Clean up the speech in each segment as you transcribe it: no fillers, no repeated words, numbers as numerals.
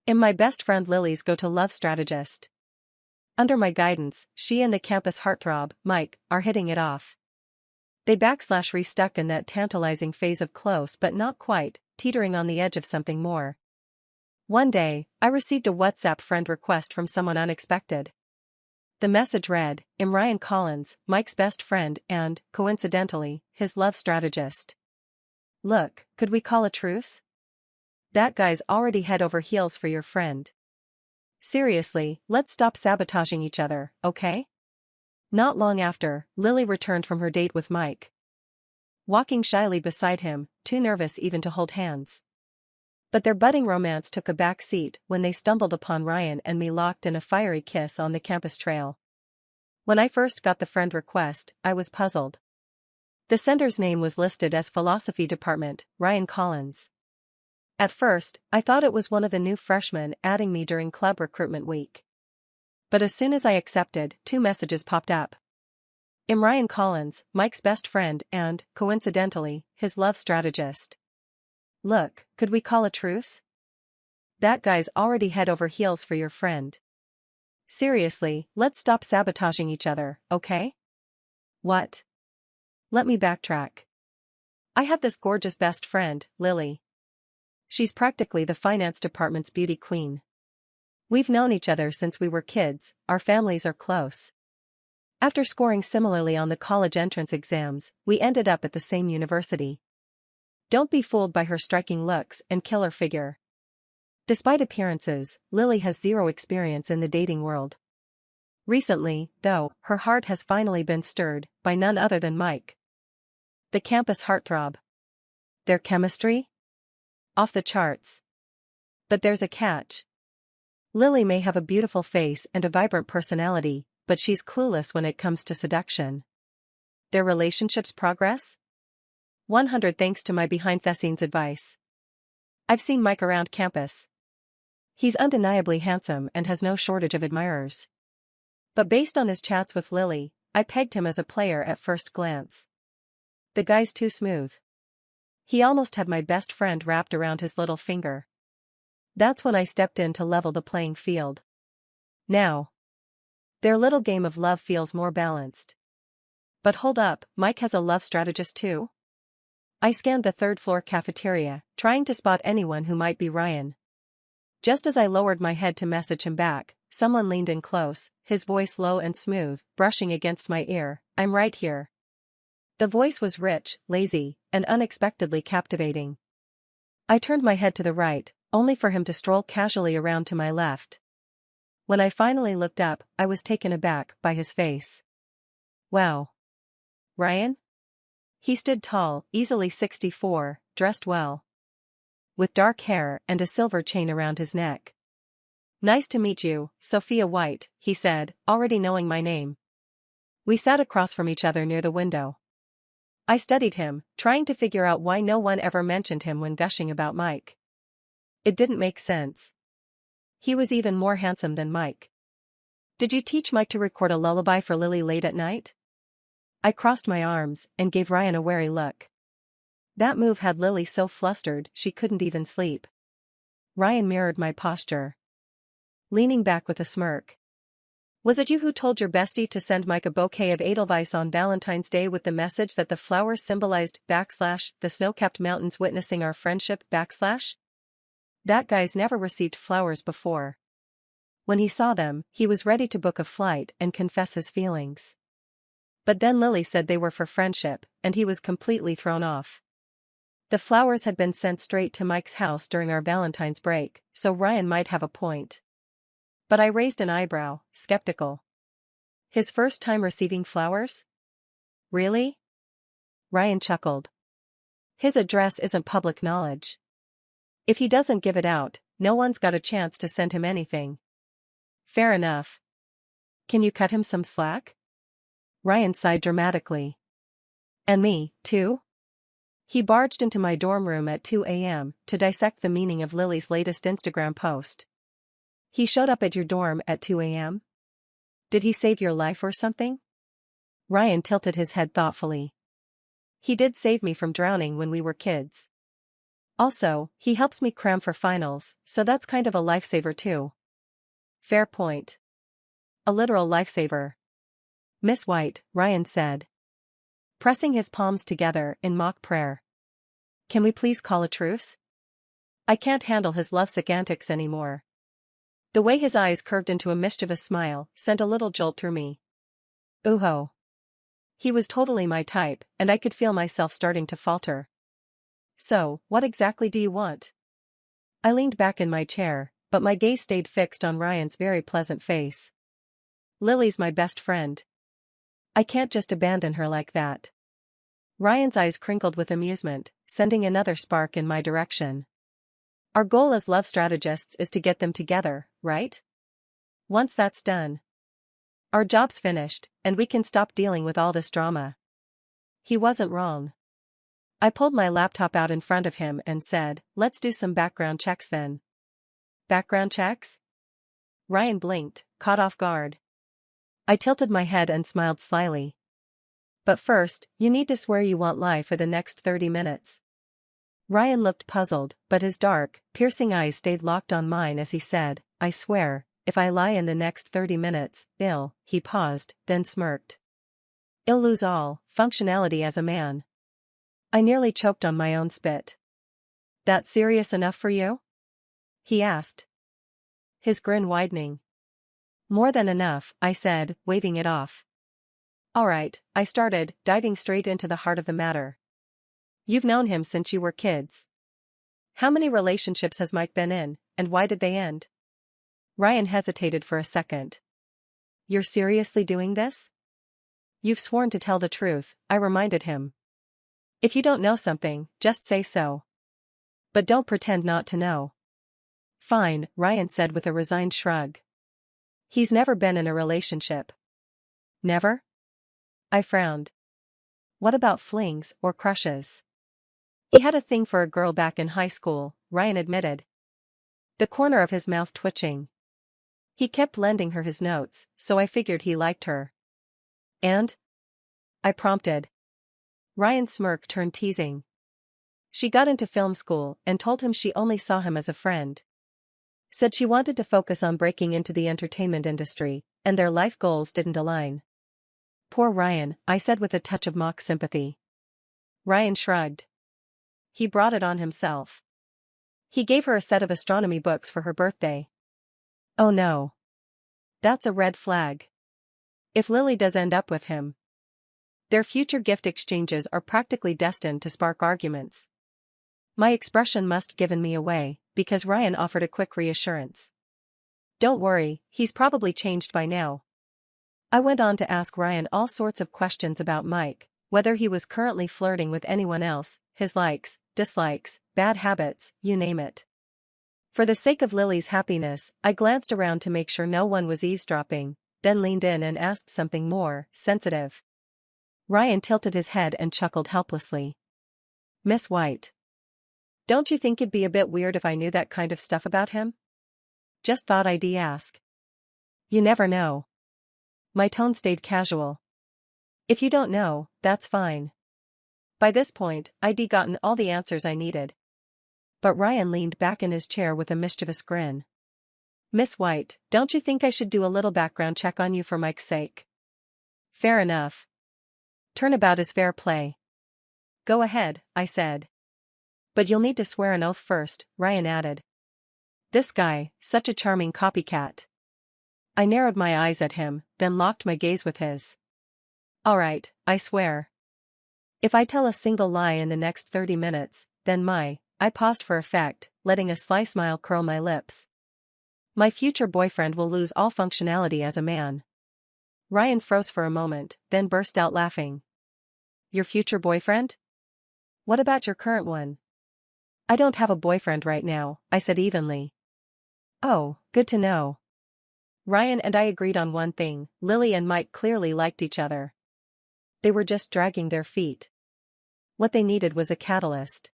am my best friend Lily's go-to love strategist. Under my guidance, she and the campus heartthrob, Mike, are hitting it off. They re-stuck in that tantalizing phase of close but not quite, teetering on the edge of something more. One day, I received a WhatsApp friend request from someone unexpected. The message read, "I'm Ryan Collins, Mike's best friend and, coincidentally, his love strategist. Look, could we call a truce? That guy's already head over heels for your friend. Seriously, let's stop sabotaging each other, okay?" Not long after, Lily returned from her date with Mike. Walking shyly beside him, too nervous even to hold hands. But their budding romance took a back seat when they stumbled upon Ryan and me locked in a fiery kiss on the campus trail. When I first got the friend request, I was puzzled. The sender's name was listed as Philosophy Department, Ryan Collins. At first, I thought it was one of the new freshmen adding me during club recruitment week. But as soon as I accepted, 2 messages popped up. I'm Ryan Collins, Mike's best friend and, coincidentally, his love strategist. Look, could we call a truce? That guy's already head over heels for your friend. Seriously, let's stop sabotaging each other, okay? What? Let me backtrack. I have this gorgeous best friend, Lily. She's practically the finance department's beauty queen. We've known each other since we were kids, our families are close. After scoring similarly on the college entrance exams, we ended up at the same university. Don't be fooled by her striking looks and killer figure. Despite appearances, Lily has zero experience in the dating world. Recently, though, her heart has finally been stirred by none other than Mike. The campus heartthrob. Their chemistry? Off the charts. But there's a catch. Lily may have a beautiful face and a vibrant personality, but she's clueless when it comes to seduction. Their relationship's progress? 100 thanks to my behind-the-scenes advice. I've seen Mike around campus. He's undeniably handsome and has no shortage of admirers. But based on his chats with Lily, I pegged him as a player at first glance. The guy's too smooth. He almost had my best friend wrapped around his little finger. That's when I stepped in to level the playing field. Now, their little game of love feels more balanced. But hold up, Mike has a love strategist too? I scanned the third-floor cafeteria, trying to spot anyone who might be Ryan. Just as I lowered my head to message him back, someone leaned in close, his voice low and smooth, brushing against my ear. "I'm right here." The voice was rich, lazy, and unexpectedly captivating. I turned my head to the right, only for him to stroll casually around to my left. When I finally looked up, I was taken aback by his face. Wow. Ryan? He stood tall, easily 64, dressed well. With dark hair and a silver chain around his neck. "Nice to meet you, Sophia White," he said, already knowing my name. We sat across from each other near the window. I studied him, trying to figure out why no one ever mentioned him when gushing about Mike. It didn't make sense. He was even more handsome than Mike. "Did you teach Mike to record a lullaby for Lily late at night?" I crossed my arms and gave Ryan a wary look. That move had Lily so flustered she couldn't even sleep. Ryan mirrored my posture, leaning back with a smirk. "Was it you who told your bestie to send Mike a bouquet of Edelweiss on Valentine's Day with the message that the flowers symbolized / the snow-capped mountains witnessing our friendship / That guy's never received flowers before. When he saw them, he was ready to book a flight and confess his feelings. But then Lily said they were for friendship, and he was completely thrown off. The flowers had been sent straight to Mike's house during our Valentine's break, so Ryan might have a point. But I raised an eyebrow, skeptical. His first time receiving flowers? Really? Ryan chuckled. His address isn't public knowledge. If he doesn't give it out, no one's got a chance to send him anything. Fair enough. Can you cut him some slack? Ryan sighed dramatically. And me, too? He barged into my dorm room at 2 a.m. to dissect the meaning of Lily's latest Instagram post. He showed up at your dorm at 2 a.m.? Did he save your life or something? Ryan tilted his head thoughtfully. He did save me from drowning when we were kids. Also, he helps me cram for finals, so that's kind of a lifesaver too. Fair point. A literal lifesaver. Miss White, Ryan said, pressing his palms together in mock prayer. Can we please call a truce? I can't handle his lovesick antics anymore. The way his eyes curved into a mischievous smile sent a little jolt through me. Ooh-ho. He was totally my type, and I could feel myself starting to falter. So, what exactly do you want? I leaned back in my chair, but my gaze stayed fixed on Ryan's very pleasant face. Lily's my best friend. I can't just abandon her like that. Ryan's eyes crinkled with amusement, sending another spark in my direction. Our goal as love strategists is to get them together, right? Once that's done, our job's finished, and we can stop dealing with all this drama. He wasn't wrong. I pulled my laptop out in front of him and said, let's do some background checks then. Background checks? Ryan blinked, caught off guard. I tilted my head and smiled slyly. But first, you need to swear you won't lie for the next 30 minutes. Ryan looked puzzled, but his dark, piercing eyes stayed locked on mine as he said, I swear, if I lie in the next 30 minutes, he paused, then smirked. I'll lose all functionality as a man. I nearly choked on my own spit. That serious enough for you? He asked, his grin widening. More than enough, I said, waving it off. All right, I started, diving straight into the heart of the matter. You've known him since you were kids. How many relationships has Mike been in, and why did they end? Ryan hesitated for a second. You're seriously doing this? You've sworn to tell the truth, I reminded him. If you don't know something, just say so. But don't pretend not to know. Fine, Ryan said with a resigned shrug. He's never been in a relationship. Never? I frowned. What about flings or crushes? He had a thing for a girl back in high school, Ryan admitted. The corner of his mouth twitching. He kept lending her his notes, so I figured he liked her. And? I prompted. Ryan's smirk turned teasing. She got into film school and told him she only saw him as a friend. Said she wanted to focus on breaking into the entertainment industry, and their life goals didn't align. Poor Ryan, I said with a touch of mock sympathy. Ryan shrugged. He brought it on himself. He gave her a set of astronomy books for her birthday. Oh no. That's a red flag. If Lily does end up with him, their future gift exchanges are practically destined to spark arguments. My expression must have given me away, because Ryan offered a quick reassurance. Don't worry, he's probably changed by now. I went on to ask Ryan all sorts of questions about Mike, whether he was currently flirting with anyone else, his likes, dislikes, bad habits, you name it. For the sake of Lily's happiness, I glanced around to make sure no one was eavesdropping, then leaned in and asked something more sensitive. Ryan tilted his head and chuckled helplessly. Miss White. Don't you think it'd be a bit weird if I knew that kind of stuff about him? Just thought I'd ask. You never know. My tone stayed casual. If you don't know, that's fine. By this point, I'd gotten all the answers I needed. But Ryan leaned back in his chair with a mischievous grin. Miss White, don't you think I should do a little background check on you for Mike's sake? Fair enough. Turnabout is fair play. Go ahead, I said. But you'll need to swear an oath first, Ryan added. This guy, such a charming copycat. I narrowed my eyes at him, then locked my gaze with his. All right, I swear. If I tell a single lie in the next 30 minutes, then I paused for effect, letting a sly smile curl my lips. My future boyfriend will lose all functionality as a man. Ryan froze for a moment, then burst out laughing. Your future boyfriend? What about your current one? I don't have a boyfriend right now, I said evenly. Oh, good to know. Ryan and I agreed on one thing, Lily and Mike clearly liked each other. They were just dragging their feet. What they needed was a catalyst.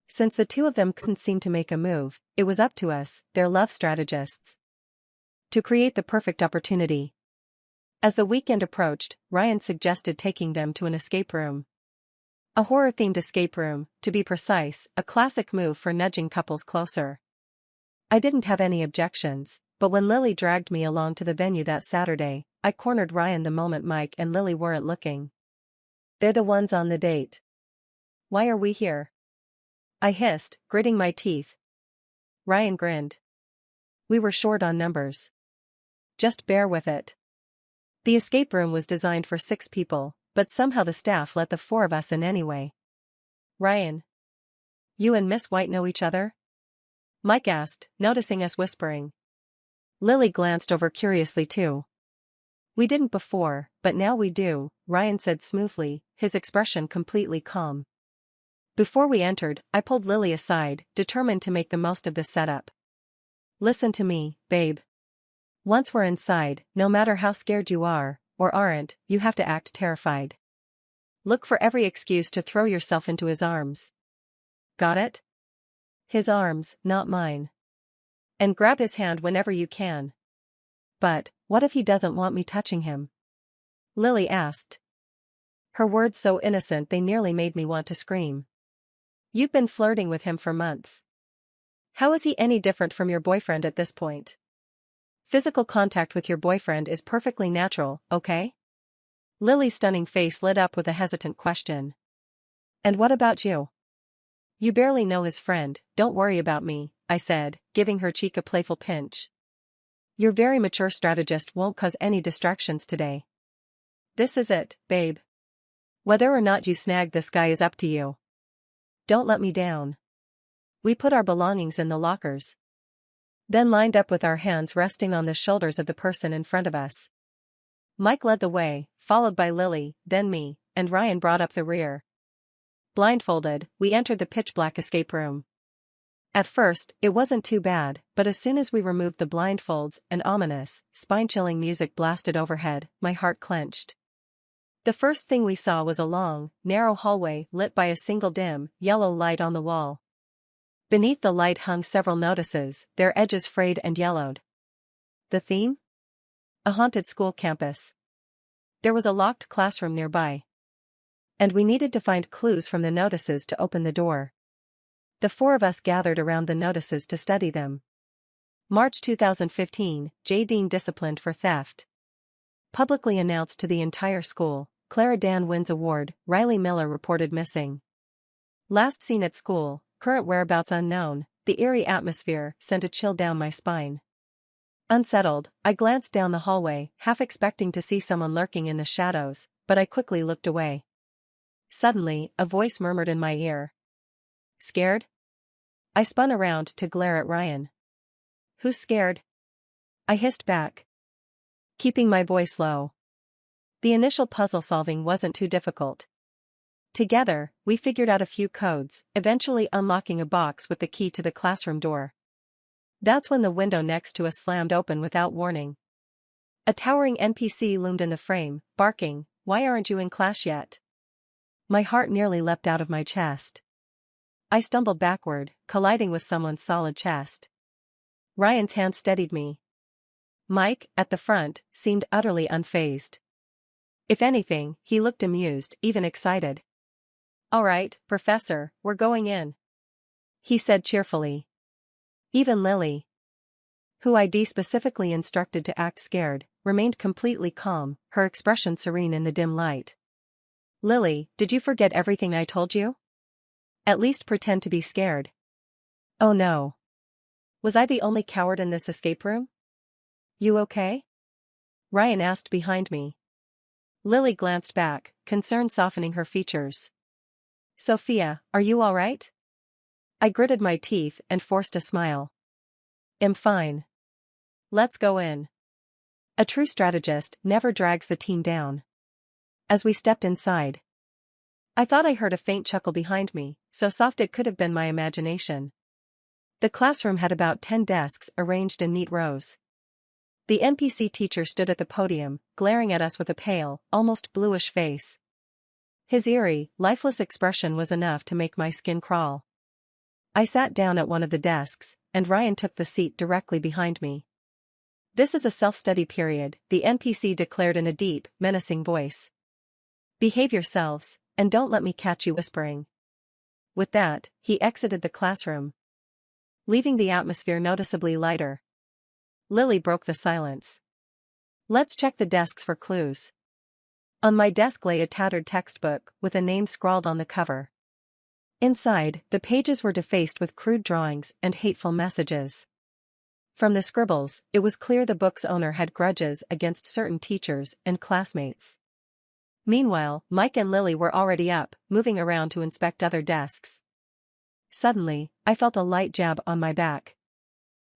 Since the two of them couldn't seem to make a move, it was up to us, their love strategists, to create the perfect opportunity. As the weekend approached, Ryan suggested taking them to an escape room. A horror-themed escape room, to be precise, a classic move for nudging couples closer. I didn't have any objections, but when Lily dragged me along to the venue that Saturday, I cornered Ryan the moment Mike and Lily weren't looking. "They're the ones on the date. Why are we here?" I hissed, gritting my teeth. Ryan grinned. "We were short on numbers. Just bear with it." The escape room was designed for 6 people, but somehow the staff let the 4 of us in anyway. "Ryan, you and Miss White know each other?" Mike asked, noticing us whispering. Lily glanced over curiously too. "We didn't before, but now we do," Ryan said smoothly, his expression completely calm. Before we entered, I pulled Lily aside, determined to make the most of this setup. "Listen to me, babe. Once we're inside, no matter how scared you are, or aren't, you have to act terrified. Look for every excuse to throw yourself into his arms. Got it? His arms, not mine. And grab his hand whenever you can." "But, what if he doesn't want me touching him?" Lily asked. Her words so innocent they nearly made me want to scream. "You've been flirting with him for months. How is he any different from your boyfriend at this point? Physical contact with your boyfriend is perfectly natural, okay?" Lily's stunning face lit up with a hesitant question. "And what about you? You barely know his friend, don't worry about me," I said, giving her cheek a playful pinch. "Your very mature strategist won't cause any distractions today. This is it, babe. Whether or not you snag this guy is up to you. Don't let me down." We put our belongings in the lockers. Then lined up with our hands resting on the shoulders of the person in front of us. Mike led the way, followed by Lily, then me, and Ryan brought up the rear. Blindfolded, we entered the pitch-black escape room. At first, it wasn't too bad, but as soon as we removed the blindfolds and ominous, spine-chilling music blasted overhead, my heart clenched. The first thing we saw was a long, narrow hallway lit by a single dim, yellow light on the wall. Beneath the light hung several notices, their edges frayed and yellowed. The theme? A haunted school campus. There was a locked classroom nearby. And we needed to find clues from the notices to open the door. The 4 of us gathered around the notices to study them. March 2015, J. Dean disciplined for theft. Publicly announced to the entire school, Clara Dan wins award, Riley Miller reported missing. Last seen at school, current whereabouts unknown. The eerie atmosphere sent a chill down my spine. Unsettled, I glanced down the hallway, half expecting to see someone lurking in the shadows, but I quickly looked away. Suddenly, a voice murmured in my ear. "Scared?" I spun around to glare at Ryan. "Who's scared?" I hissed back, keeping my voice low. The initial puzzle solving wasn't too difficult. Together, we figured out a few codes, eventually unlocking a box with the key to the classroom door. That's when the window next to us slammed open without warning. A towering NPC loomed in the frame, barking, "Why aren't you in class yet?" My heart nearly leapt out of my chest. I stumbled backward, colliding with someone's solid chest. Ryan's hand steadied me. Mike, at the front, seemed utterly unfazed. If anything, he looked amused, even excited. "All right, Professor, we're going in," he said cheerfully. Even Lily, who I'd specifically instructed to act scared, remained completely calm, her expression serene in the dim light. "Lily, did you forget everything I told you? At least pretend to be scared." "Oh no. Was I the only coward in this escape room? You okay?" Ryan asked behind me. Lily glanced back, concern softening her features. "Sophia, are you all right?" I gritted my teeth and forced a smile. "I'm fine. Let's go in." A true strategist never drags the team down. As we stepped inside, I thought I heard a faint chuckle behind me, so soft it could have been my imagination. The classroom had about 10 desks arranged in neat rows. The NPC teacher stood at the podium, glaring at us with a pale, almost bluish face. His eerie, lifeless expression was enough to make my skin crawl. I sat down at one of the desks, and Ryan took the seat directly behind me. "This is a self-study period," the NPC declared in a deep, menacing voice. "Behave yourselves, and don't let me catch you whispering." With that, he exited the classroom, leaving the atmosphere noticeably lighter. Lily broke the silence. "Let's check the desks for clues." On my desk lay a tattered textbook with a name scrawled on the cover. Inside, the pages were defaced with crude drawings and hateful messages. From the scribbles, it was clear the book's owner had grudges against certain teachers and classmates. Meanwhile, Mike and Lily were already up, moving around to inspect other desks. Suddenly, I felt a light jab on my back.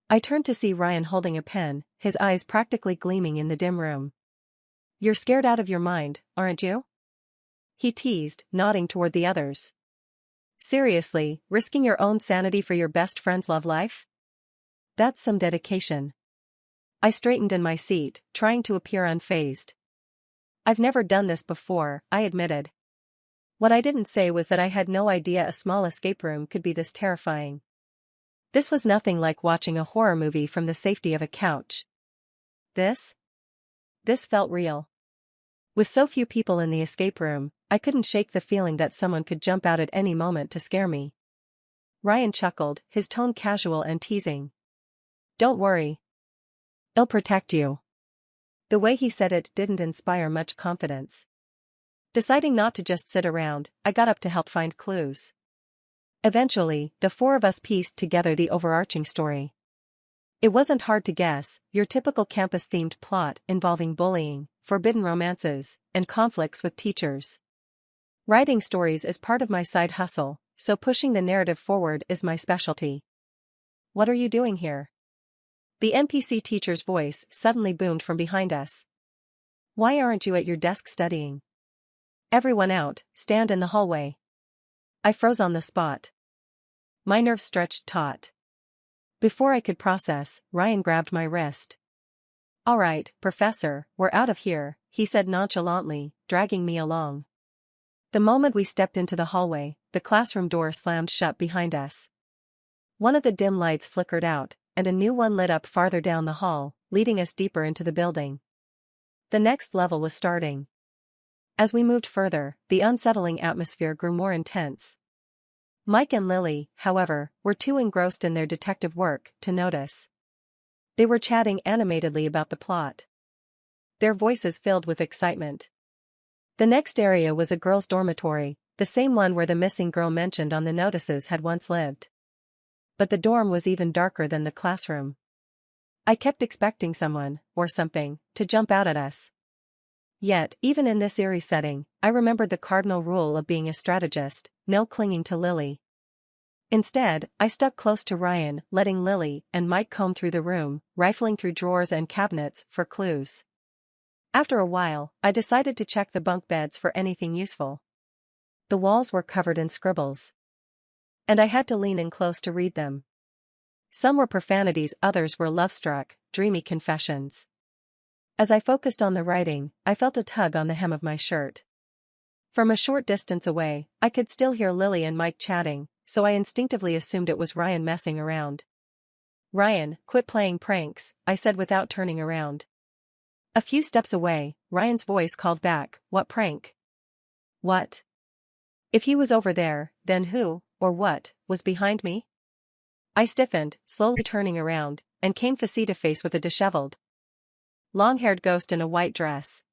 I turned to see Ryan holding a pen, his eyes practically gleaming in the dim room. "You're scared out of your mind, aren't you?" he teased, nodding toward the others. "Seriously, risking your own sanity for your best friend's love life? That's some dedication." I straightened in my seat, trying to appear unfazed. "I've never done this before," I admitted. What I didn't say was that I had no idea a small escape room could be this terrifying. This was nothing like watching a horror movie from the safety of a couch. This felt real. With so few people in the escape room, I couldn't shake the feeling that someone could jump out at any moment to scare me. Ryan chuckled, his tone casual and teasing. "Don't worry. I'll protect you." The way he said it didn't inspire much confidence. Deciding not to just sit around, I got up to help find clues. Eventually, the four of us pieced together the overarching story. It wasn't hard to guess, your typical campus-themed plot involving bullying, forbidden romances, and conflicts with teachers. Writing stories is part of my side hustle, so pushing the narrative forward is my specialty. "What are you doing here?" The NPC teacher's voice suddenly boomed from behind us. "Why aren't you at your desk studying?" "Everyone out, stand in the hallway." I froze on the spot. My nerves stretched taut. Before I could process, Ryan grabbed my wrist. "All right, Professor, we're out of here," he said nonchalantly, dragging me along. The moment we stepped into the hallway, the classroom door slammed shut behind us. One of the dim lights flickered out, and a new one lit up farther down the hall, leading us deeper into the building. The next level was starting. As we moved further, the unsettling atmosphere grew more intense. Mike and Lily, however, were too engrossed in their detective work to notice. They were chatting animatedly about the plot, their voices filled with excitement. The next area was a girls' dormitory, the same one where the missing girl mentioned on the notices had once lived. But the dorm was even darker than the classroom. I kept expecting someone, or something, to jump out at us. Yet, even in this eerie setting, I remembered the cardinal rule of being a strategist: no clinging to Lily. Instead, I stuck close to Ryan, letting Lily and Mike comb through the room, rifling through drawers and cabinets for clues. After a while, I decided to check the bunk beds for anything useful. The walls were covered in scribbles, and I had to lean in close to read them. Some were profanities, others were love-struck, dreamy confessions. As I focused on the writing, I felt a tug on the hem of my shirt. From a short distance away, I could still hear Lily and Mike chatting, so I instinctively assumed it was Ryan messing around. "Ryan, quit playing pranks," I said without turning around. A few steps away, Ryan's voice called back, "What prank?" "What?" If he was over there, then who, or what, was behind me? I stiffened, slowly turning around, and came face-to-face with a disheveled, long-haired ghost in a white dress.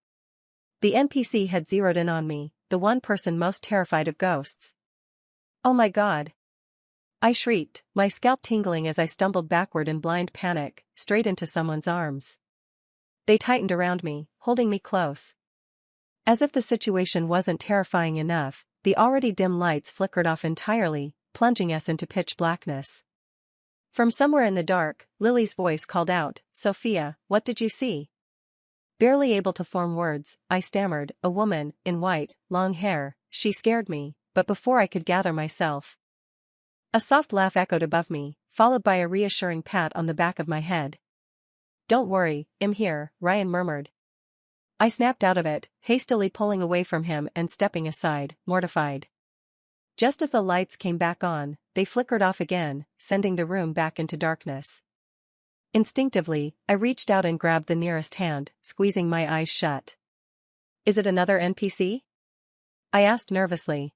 The NPC had zeroed in on me, the one person most terrified of ghosts. "Oh my God!" I shrieked, my scalp tingling as I stumbled backward in blind panic, straight into someone's arms. They tightened around me, holding me close. As if the situation wasn't terrifying enough, the already dim lights flickered off entirely, plunging us into pitch blackness. From somewhere in the dark, Lily's voice called out, "Sophia, what did you see?" Barely able to form words, I stammered, "A woman, in white, long hair, she scared me," but before I could gather myself, a soft laugh echoed above me, followed by a reassuring pat on the back of my head. "Don't worry, I'm here," Ryan murmured. I snapped out of it, hastily pulling away from him and stepping aside, mortified. Just as the lights came back on, they flickered off again, sending the room back into darkness. Instinctively, I reached out and grabbed the nearest hand, squeezing my eyes shut. "Is it another NPC?" I asked nervously.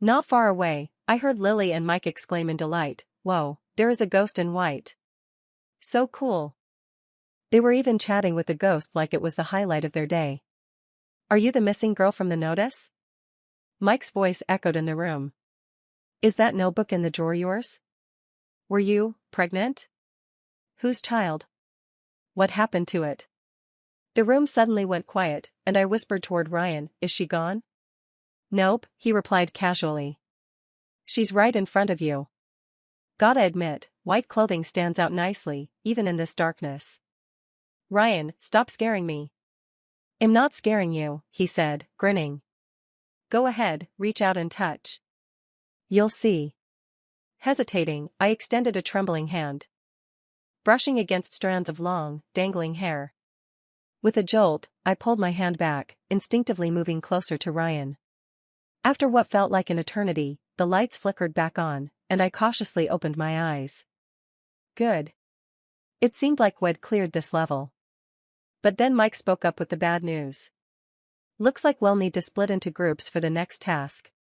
Not far away, I heard Lily and Mike exclaim in delight, "Whoa, there is a ghost in white. So cool." They were even chatting with the ghost like it was the highlight of their day. "Are you the missing girl from the notice?" Mike's voice echoed in the room. "Is that notebook in the drawer yours? Were you pregnant? Whose child? What happened to it?" The room suddenly went quiet, and I whispered toward Ryan, "Is she gone?" "Nope," he replied casually. "She's right in front of you." Gotta admit, white clothing stands out nicely, even in this darkness. "Ryan, stop scaring me." "I'm not scaring you," he said, grinning. "Go ahead, reach out and touch. You'll see." Hesitating, I extended a trembling hand, brushing against strands of long, dangling hair. With a jolt, I pulled my hand back, instinctively moving closer to Ryan. After what felt like an eternity, the lights flickered back on, and I cautiously opened my eyes. Good. It seemed like we'd cleared this level. But then Mike spoke up with the bad news. "Looks like we'll need to split into groups for the next task."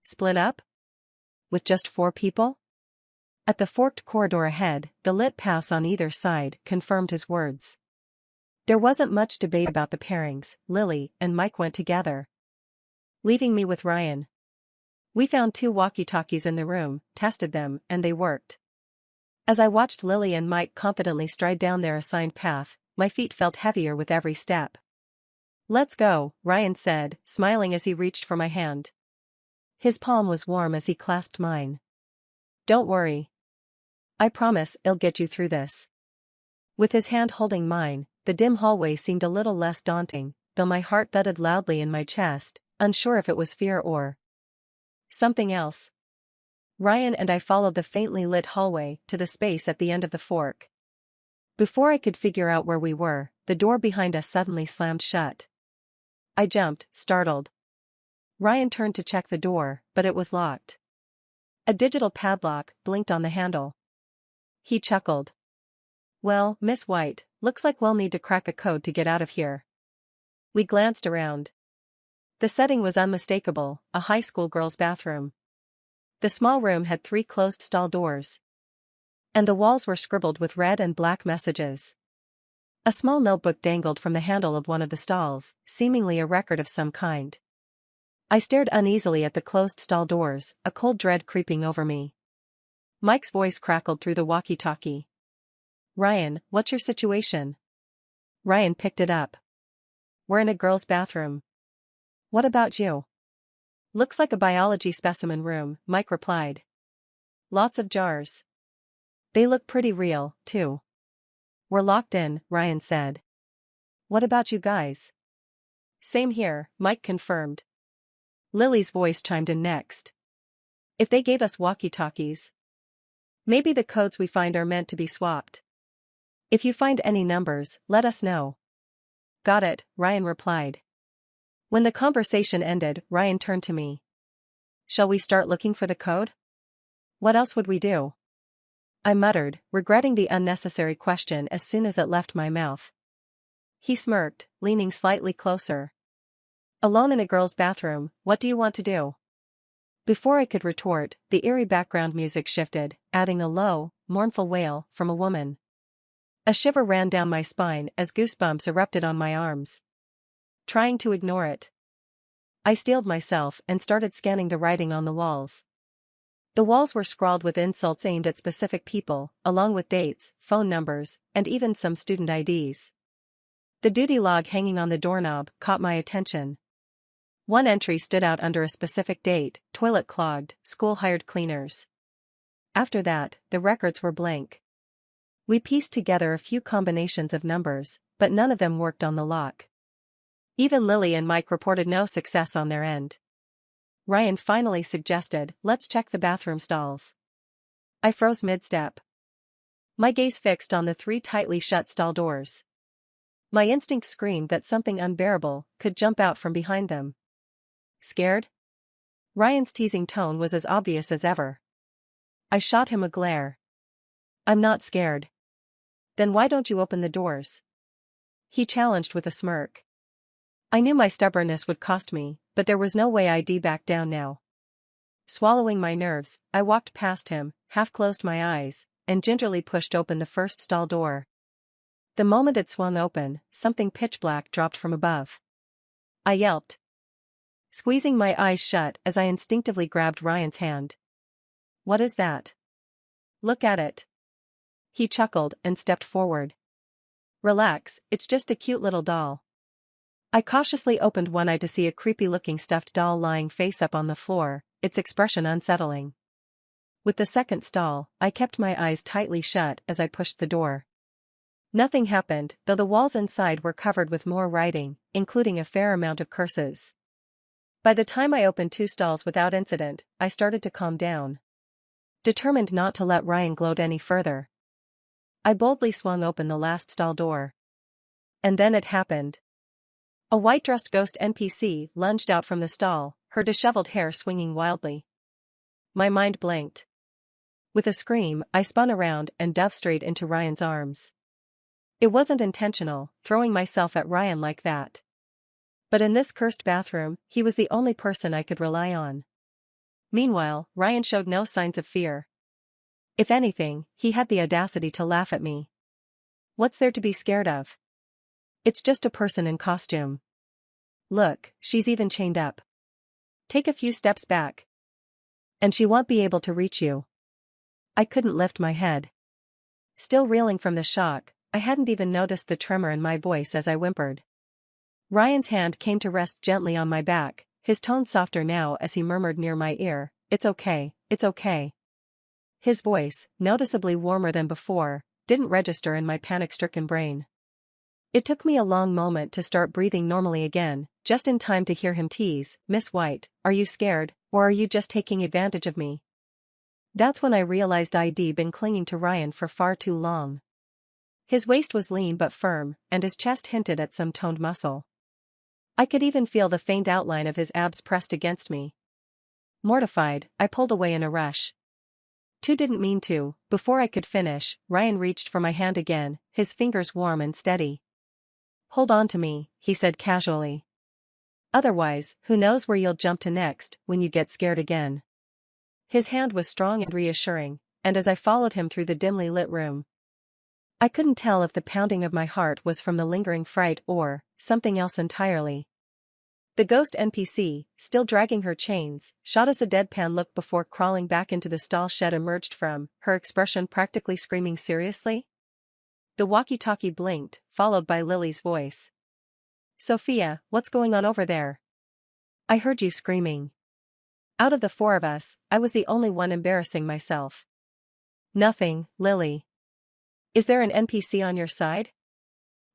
"Split up? With just 4 people?" At the forked corridor ahead, the lit paths on either side confirmed his words. There wasn't much debate about the pairings. Lily and Mike went together, leaving me with Ryan. We found 2 walkie-talkies in the room, tested them, and they worked. As I watched Lily and Mike confidently stride down their assigned path, my feet felt heavier with every step. "Let's go," Ryan said, smiling as he reached for my hand. His palm was warm as he clasped mine. "Don't worry. I promise I'll get you through this." With his hand holding mine, the dim hallway seemed a little less daunting, though my heart thudded loudly in my chest, unsure if it was fear or something else. Ryan and I followed the faintly lit hallway to the space at the end of the fork. Before I could figure out where we were, the door behind us suddenly slammed shut. I jumped, startled. Ryan turned to check the door, but it was locked. A digital padlock blinked on the handle. He chuckled. "Well, Miss White, looks like we'll need to crack a code to get out of here." We glanced around. The setting was unmistakable, a high school girl's bathroom. The small room had 3 closed stall doors, and the walls were scribbled with red and black messages. A small notebook dangled from the handle of one of the stalls, seemingly a record of some kind. I stared uneasily at the closed stall doors, a cold dread creeping over me. Mike's voice crackled through the walkie-talkie. "Ryan, what's your situation?" Ryan picked it up. "We're in a girl's bathroom. What about you?" "Looks like a biology specimen room," Mike replied. "Lots of jars. They look pretty real, too." "We're locked in," Ryan said. "What about you guys?" "Same here," Mike confirmed. Lily's voice chimed in next. "If they gave us walkie-talkies, maybe the codes we find are meant to be swapped. If you find any numbers, let us know." "Got it," Ryan replied. When the conversation ended, Ryan turned to me. "Shall we start looking for the code? What else would we do?" I muttered, regretting the unnecessary question as soon as it left my mouth. He smirked, leaning slightly closer. "Alone in a girl's bathroom, what do you want to do?" Before I could retort, the eerie background music shifted, adding a low, mournful wail from a woman. A shiver ran down my spine as goosebumps erupted on my arms. Trying to ignore it, I steeled myself and started scanning the writing on the walls. The walls were scrawled with insults aimed at specific people, along with dates, phone numbers, and even some student IDs. The duty log hanging on the doorknob caught my attention. One entry stood out under a specific date: toilet clogged, school hired cleaners. After that, the records were blank. We pieced together a few combinations of numbers, but none of them worked on the lock. Even Lily and Mike reported no success on their end. Ryan finally suggested, "Let's check the bathroom stalls." I froze mid-step, my gaze fixed on the 3 tightly shut stall doors. My instinct screamed that something unbearable could jump out from behind them. "Scared?" Ryan's teasing tone was as obvious as ever. I shot him a glare. "I'm not scared." "Then why don't you open the doors?" he challenged with a smirk. I knew my stubbornness would cost me, but there was no way I'd back down now. Swallowing my nerves, I walked past him, half-closed my eyes, and gingerly pushed open the first stall door. The moment it swung open, something pitch-black dropped from above. I yelped, squeezing my eyes shut as I instinctively grabbed Ryan's hand. "What is that?" "Look at it." He chuckled and stepped forward. "Relax, it's just a cute little doll." I cautiously opened one eye to see a creepy-looking stuffed doll lying face up on the floor, its expression unsettling. With the second stall, I kept my eyes tightly shut as I pushed the door. Nothing happened, though the walls inside were covered with more writing, including a fair amount of curses. By the time I opened 2 stalls without incident, I started to calm down. Determined not to let Ryan gloat any further, I boldly swung open the last stall door. And then it happened. A white-dressed ghost NPC lunged out from the stall, her disheveled hair swinging wildly. My mind blanked. With a scream, I spun around and dove straight into Ryan's arms. It wasn't intentional, throwing myself at Ryan like that. But in this cursed bathroom, he was the only person I could rely on. Meanwhile, Ryan showed no signs of fear. If anything, he had the audacity to laugh at me. "What's there to be scared of? It's just a person in costume. Look, she's even chained up. Take a few steps back, and she won't be able to reach you." I couldn't lift my head. Still reeling from the shock, I hadn't even noticed the tremor in my voice as I whimpered. Ryan's hand came to rest gently on my back, his tone softer now as he murmured near my ear, "It's okay, it's okay." His voice, noticeably warmer than before, didn't register in my panic-stricken brain. It took me a long moment to start breathing normally again, just in time to hear him tease, "Miss White, are you scared, or are you just taking advantage of me?" That's when I realized I'd been clinging to Ryan for far too long. His waist was lean but firm, and his chest hinted at some toned muscle. I could even feel the faint outline of his abs pressed against me. Mortified, I pulled away in a rush. Didn't mean to. Before I could finish, Ryan reached for my hand again, his fingers warm and steady. "Hold on to me," he said casually. "Otherwise, who knows where you'll jump to next, when you get scared again." His hand was strong and reassuring, and as I followed him through the dimly lit room, I couldn't tell if the pounding of my heart was from the lingering fright or something else entirely. The ghost NPC, still dragging her chains, shot us a deadpan look before crawling back into the stall shed emerged from, her expression practically screaming seriously. The walkie-talkie blinked, followed by Lily's voice. "Sophia, what's going on over there? I heard you screaming." Out of the 4 of us, I was the only one embarrassing myself. "Nothing, Lily. Is there an NPC on your side?"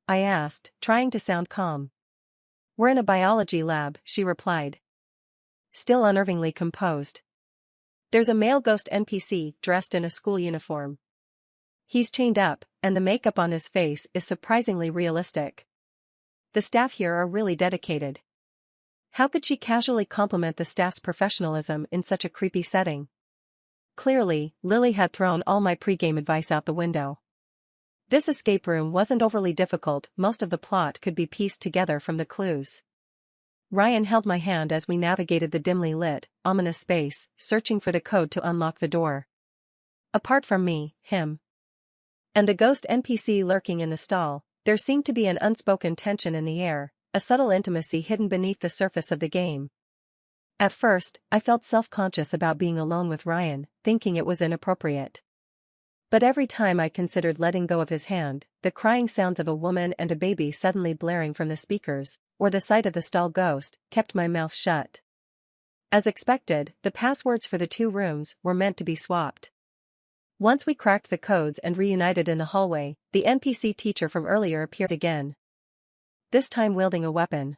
I asked, trying to sound calm. "We're in a biology lab," she replied, still unnervingly composed. "There's a male ghost NPC dressed in a school uniform. He's chained up, and the makeup on his face is surprisingly realistic. The staff here are really dedicated." How could she casually compliment the staff's professionalism in such a creepy setting? Clearly, Lily had thrown all my pregame advice out the window. This escape room wasn't overly difficult, most of the plot could be pieced together from the clues. Ryan held my hand as we navigated the dimly lit, ominous space, searching for the code to unlock the door. Apart from me, him, and the ghost NPC lurking in the stall, there seemed to be an unspoken tension in the air, a subtle intimacy hidden beneath the surface of the game. At first, I felt self-conscious about being alone with Ryan, thinking it was inappropriate. But every time I considered letting go of his hand, the crying sounds of a woman and a baby suddenly blaring from the speakers, or the sight of the stall ghost, kept my mouth shut. As expected, the passwords for the 2 rooms were meant to be swapped. Once we cracked the codes and reunited in the hallway, the NPC teacher from earlier appeared again. This time wielding a weapon.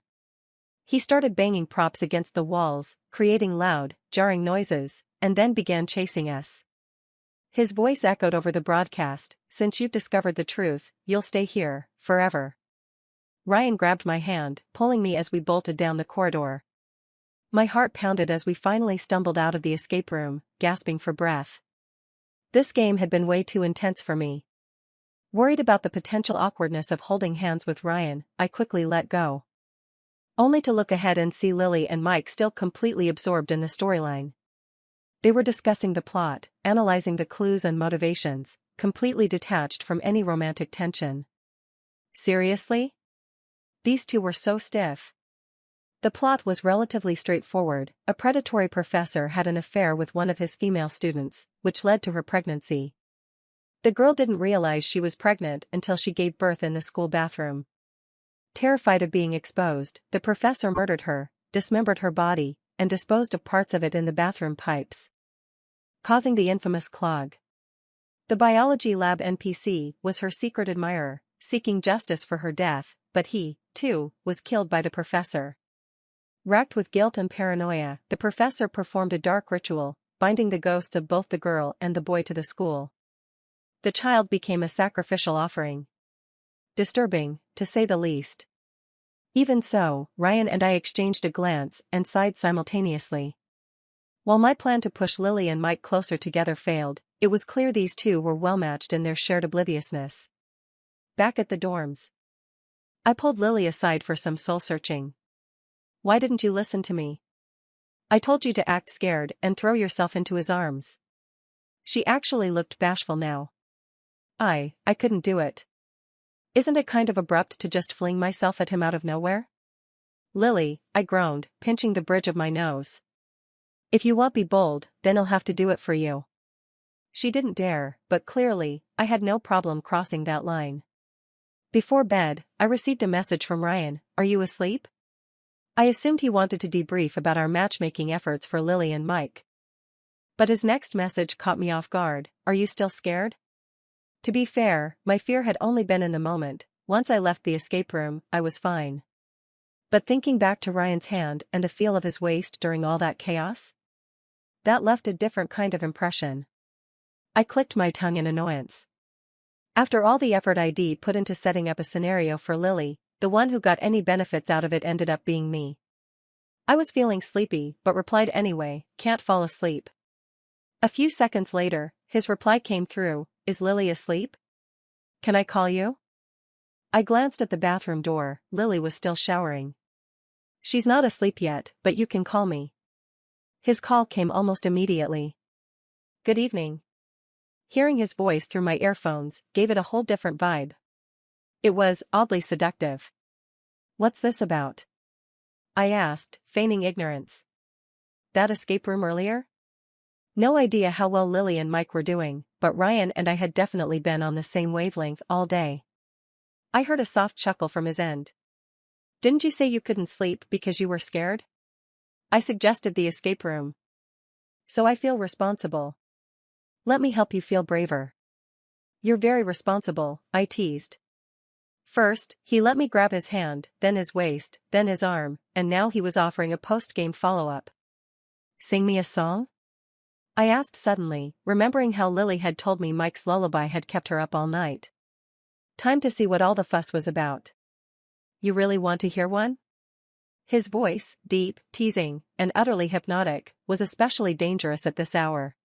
He started banging props against the walls, creating loud, jarring noises, and then began chasing us. His voice echoed over the broadcast, "Since you've discovered the truth, you'll stay here, forever." Ryan grabbed my hand, pulling me as we bolted down the corridor. My heart pounded as we finally stumbled out of the escape room, gasping for breath. This game had been way too intense for me. Worried about the potential awkwardness of holding hands with Ryan, I quickly let go. only to look ahead and see Lily and Mike still completely absorbed in the storyline. They were discussing the plot, analyzing the clues and motivations, completely detached from any romantic tension. Seriously? These two were so stiff. The plot was relatively straightforward. A predatory professor had an affair with one of his female students, which led to her pregnancy. The girl didn't realize she was pregnant until she gave birth in the school bathroom. Terrified of being exposed, the professor murdered her, dismembered her body, and disposed of parts of it in the bathroom pipes, causing the infamous clog. The biology lab NPC was her secret admirer, seeking justice for her death, but he, too, was killed by the professor. Racked with guilt and paranoia, the professor performed a dark ritual, binding the ghosts of both the girl and the boy to the school. The child became a sacrificial offering. Disturbing, to say the least. Even so, Ryan and I exchanged a glance and sighed simultaneously. While my plan to push Lily and Mike closer together failed, it was clear these two were well-matched in their shared obliviousness. Back at the dorms, I pulled Lily aside for some soul-searching. Why didn't you listen to me? I told you to act scared and throw yourself into his arms. She actually looked bashful now. I couldn't do it. Isn't it kind of abrupt to just fling myself at him out of nowhere? Lily, I groaned, pinching the bridge of my nose. If you won't be bold, then I'll have to do it for you. She didn't dare, but clearly, I had no problem crossing that line. Before bed, I received a message from Ryan. Are you asleep? I assumed he wanted to debrief about our matchmaking efforts for Lily and Mike. But his next message caught me off guard. Are you still scared? To be fair, my fear had only been in the moment. Once I left the escape room, I was fine. But thinking back to Ryan's hand and the feel of his waist during all that chaos, that left a different kind of impression. I clicked my tongue in annoyance. After all the effort I'd put into setting up a scenario for Lily, the one who got any benefits out of it ended up being me. I was feeling sleepy, but replied anyway, can't fall asleep. A few seconds later, his reply came through, is Lily asleep? Can I call you? I glanced at the bathroom door. Lily was still showering. She's not asleep yet, but you can call me. His call came almost immediately. Good evening. Hearing his voice through my earphones gave it a whole different vibe. It was oddly seductive. What's this about? I asked, feigning ignorance. That escape room earlier? No idea how well Lily and Mike were doing, but Ryan and I had definitely been on the same wavelength all day. I heard a soft chuckle from his end. Didn't you say you couldn't sleep because you were scared? I suggested the escape room. So I feel responsible. Let me help you feel braver. You're very responsible, I teased. First, he let me grab his hand, then his waist, then his arm, and now he was offering a post-game follow-up. Sing me a song? I asked suddenly, remembering how Lily had told me Mike's lullaby had kept her up all night. Time to see what all the fuss was about. You really want to hear one? His voice, deep, teasing, and utterly hypnotic, was especially dangerous at this hour.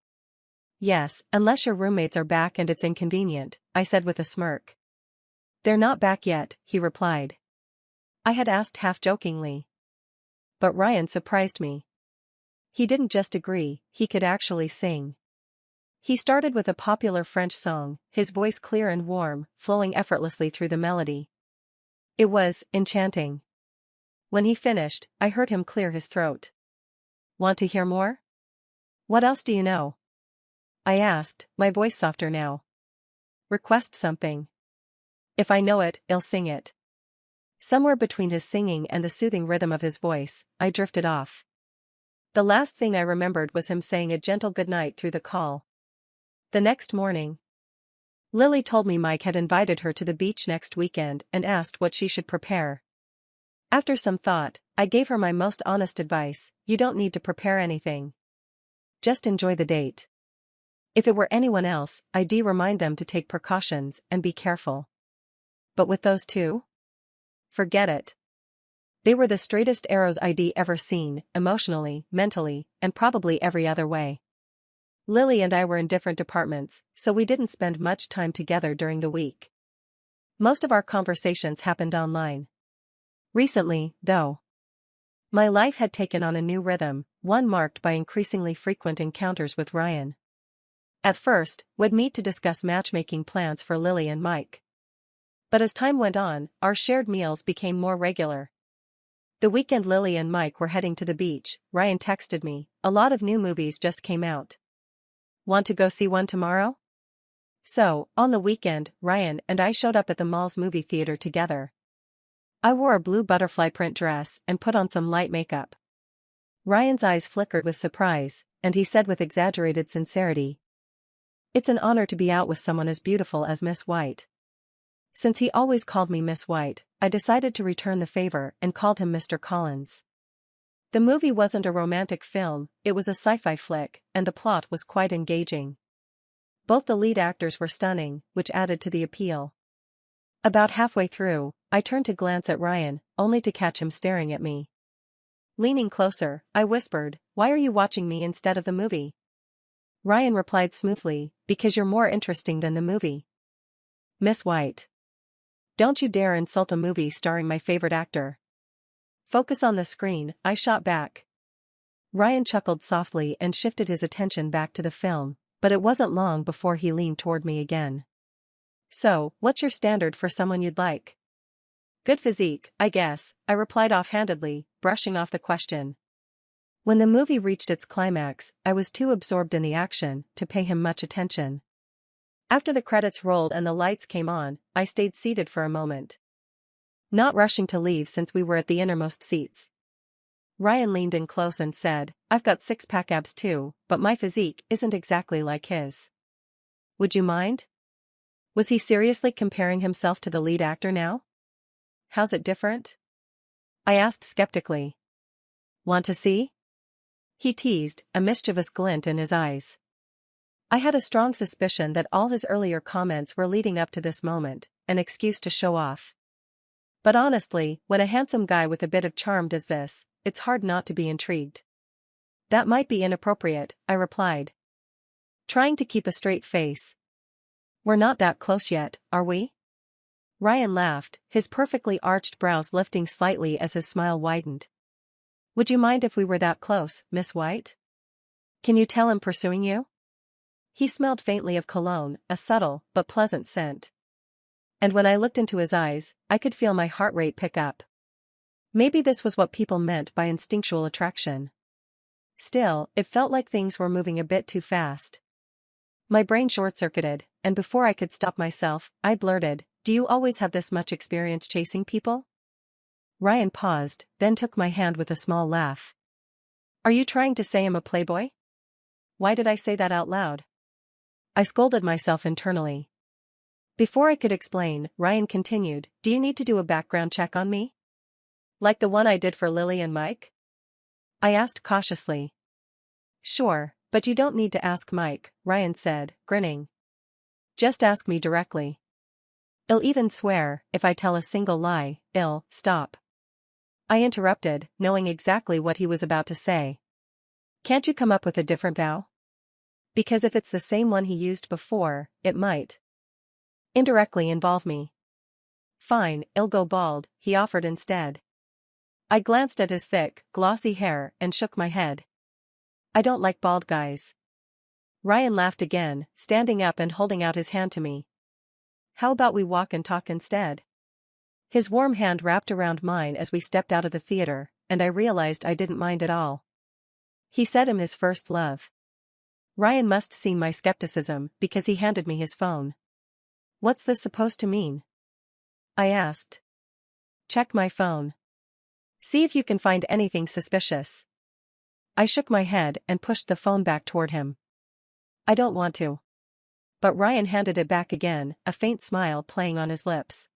Yes, unless your roommates are back and it's inconvenient, I said with a smirk. They're not back yet, he replied. I had asked half-jokingly. But Ryan surprised me. He didn't just agree, he could actually sing. He started with a popular French song, his voice clear and warm, flowing effortlessly through the melody. It was enchanting. When he finished, I heard him clear his throat. Want to hear more? What else do you know? I asked, my voice softer now. Request something. If I know it, I'll sing it. Somewhere between his singing and the soothing rhythm of his voice, I drifted off. The last thing I remembered was him saying a gentle goodnight through the call. The next morning, Lily told me Mike had invited her to the beach next weekend and asked what she should prepare. After some thought, I gave her my most honest advice: you don't need to prepare anything. Just enjoy the date. If it were anyone else, I'd remind them to take precautions and be careful. But with those two? Forget it. They were the straightest arrows I'd ever seen, emotionally, mentally, and probably every other way. Lily and I were in different departments, so we didn't spend much time together during the week. Most of our conversations happened online. Recently, though, My life had taken on a new rhythm, one marked by increasingly frequent encounters with Ryan. At first, we'd meet to discuss matchmaking plans for Lily and Mike. But as time went on, our shared meals became more regular. The weekend Lily and Mike were heading to the beach, Ryan texted me, "A lot of new movies just came out. Want to go see one tomorrow?" So, on the weekend, Ryan and I showed up at the mall's movie theater together. I wore a blue butterfly print dress and put on some light makeup. Ryan's eyes flickered with surprise, and he said with exaggerated sincerity, "It's an honor to be out with someone as beautiful as Miss White." Since he always called me Miss White, I decided to return the favor and called him Mr. Collins. The movie wasn't a romantic film, it was a sci-fi flick, and the plot was quite engaging. Both the lead actors were stunning, which added to the appeal. About halfway through, I turned to glance at Ryan, only to catch him staring at me. Leaning closer, I whispered, "Why are you watching me instead of the movie?" Ryan replied smoothly, "Because you're more interesting than the movie." Miss White. Don't you dare insult a movie starring my favorite actor. Focus on the screen, I shot back. Ryan chuckled softly and shifted his attention back to the film, but it wasn't long before he leaned toward me again. "So, what's your standard for someone you'd like?" "Good physique, I guess," I replied offhandedly, brushing off the question. When the movie reached its climax, I was too absorbed in the action to pay him much attention. After the credits rolled and the lights came on, I stayed seated for a moment. Not rushing to leave since we were at the innermost seats. Ryan leaned in close and said, "I've got six-pack abs too, but my physique isn't exactly like his. Would you mind?" Was he seriously comparing himself to the lead actor now? "How's it different?" I asked skeptically. "Want to see?" He teased, a mischievous glint in his eyes. I had a strong suspicion that all his earlier comments were leading up to this moment, an excuse to show off. But honestly, when a handsome guy with a bit of charm does this, it's hard not to be intrigued. "That might be inappropriate," I replied, trying to keep a straight face. "We're not that close yet, are we?" Ryan laughed, his perfectly arched brows lifting slightly as his smile widened. "Would you mind if we were that close, Miss White? Can you tell I'm pursuing you?" He smelled faintly of cologne, a subtle but pleasant scent. And when I looked into his eyes, I could feel my heart rate pick up. Maybe this was what people meant by instinctual attraction. Still, it felt like things were moving a bit too fast. My brain short-circuited, and before I could stop myself, I blurted, "Do you always have this much experience chasing people?" Ryan paused, then took my hand with a small laugh. "Are you trying to say I'm a playboy?" Why did I say that out loud? I scolded myself internally. Before I could explain, Ryan continued, "Do you need to do a background check on me? Like the one I did for Lily and Mike?" I asked cautiously. "Sure, but you don't need to ask Mike," Ryan said, grinning. "Just ask me directly. I'll even swear, if I tell a single lie, I'll stop." I interrupted, knowing exactly what he was about to say. "Can't you come up with a different vow? Because if it's the same one he used before, it might indirectly involve me." "Fine, I'll go bald," he offered instead. I glanced at his thick, glossy hair and shook my head. "I don't like bald guys." Ryan laughed again, standing up and holding out his hand to me. "How about we walk and talk instead?" His warm hand wrapped around mine as we stepped out of the theater, and I realized I didn't mind at all. He said I'm his first love. Ryan must have seen my skepticism because he handed me his phone. "What's this supposed to mean?" I asked. "Check my phone. See if you can find anything suspicious." I shook my head and pushed the phone back toward him. "I don't want to." But Ryan handed it back again, a faint smile playing on his lips.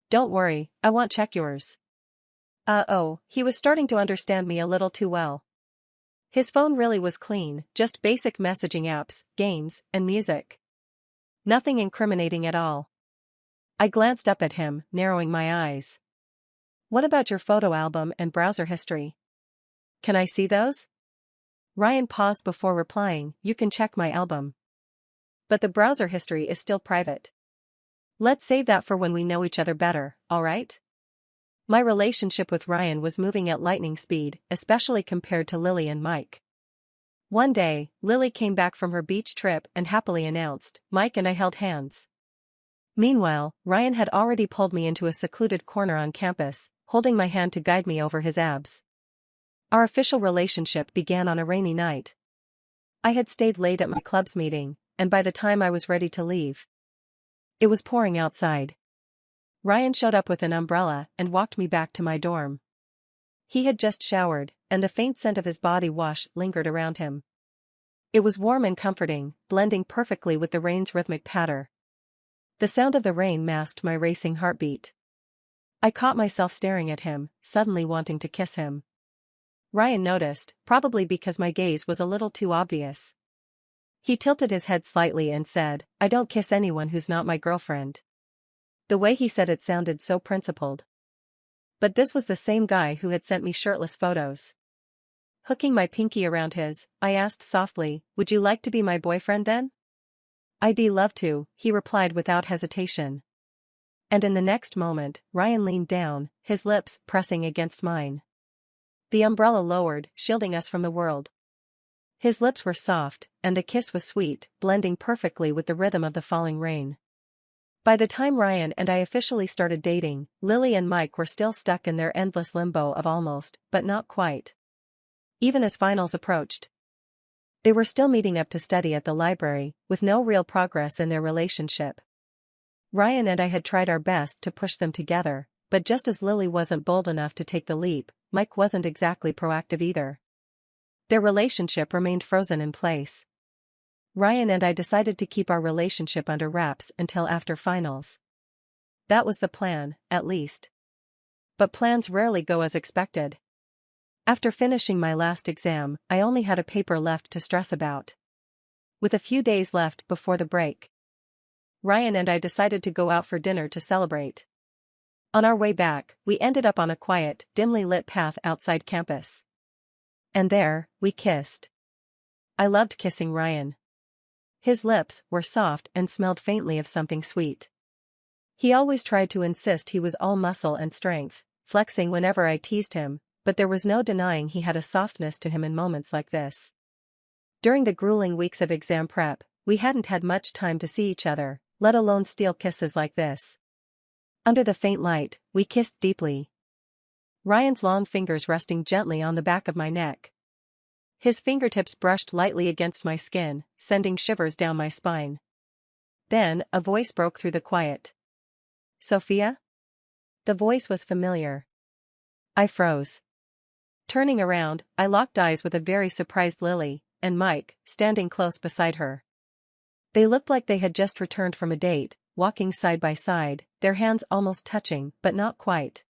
"Don't worry, I won't check yours." He was starting to understand me a little too well. His phone really was clean, just basic messaging apps, games, and music. Nothing incriminating at all. I glanced up at him, narrowing my eyes. "What about your photo album and browser history? Can I see those?" Ryan paused before replying, "You can check my album. But the browser history is still private. Let's save that for when we know each other better, alright?" My relationship with Ryan was moving at lightning speed, especially compared to Lily and Mike. One day, Lily came back from her beach trip and happily announced, "Mike and I held hands." Meanwhile, Ryan had already pulled me into a secluded corner on campus, holding my hand to guide me over his abs. Our official relationship began on a rainy night. I had stayed late at my club's meeting, and by the time I was ready to leave, it was pouring outside. Ryan showed up with an umbrella and walked me back to my dorm. He had just showered, and the faint scent of his body wash lingered around him. It was warm and comforting, blending perfectly with the rain's rhythmic patter. The sound of the rain masked my racing heartbeat. I caught myself staring at him, suddenly wanting to kiss him. Ryan noticed, probably because my gaze was a little too obvious. He tilted his head slightly and said, "I don't kiss anyone who's not my girlfriend." The way he said it sounded so principled. But this was the same guy who had sent me shirtless photos. Hooking my pinky around his, I asked softly, "Would you like to be my boyfriend then?" "I'd love to," he replied without hesitation. And in the next moment, Ryan leaned down, his lips pressing against mine. The umbrella lowered, shielding us from the world. His lips were soft, and the kiss was sweet, blending perfectly with the rhythm of the falling rain. By the time Ryan and I officially started dating, Lily and Mike were still stuck in their endless limbo of almost, but not quite. Even as finals approached, they were still meeting up to study at the library, with no real progress in their relationship. Ryan and I had tried our best to push them together, but just as Lily wasn't bold enough to take the leap, Mike wasn't exactly proactive either. Their relationship remained frozen in place. Ryan and I decided to keep our relationship under wraps until after finals. That was the plan, at least. But plans rarely go as expected. After finishing my last exam, I only had a paper left to stress about. With a few days left before the break, Ryan and I decided to go out for dinner to celebrate. On our way back, we ended up on a quiet, dimly lit path outside campus. And there, we kissed. I loved kissing Ryan. His lips were soft and smelled faintly of something sweet. He always tried to insist he was all muscle and strength, flexing whenever I teased him, but there was no denying he had a softness to him in moments like this. During the grueling weeks of exam prep, we hadn't had much time to see each other, let alone steal kisses like this. Under the faint light, we kissed deeply. Ryan's long fingers resting gently on the back of my neck. His fingertips brushed lightly against my skin, sending shivers down my spine. Then, a voice broke through the quiet. "Sophia?" The voice was familiar. I froze. Turning around, I locked eyes with a very surprised Lily, and Mike, standing close beside her. They looked like they had just returned from a date, walking side by side, their hands almost touching, but not quite.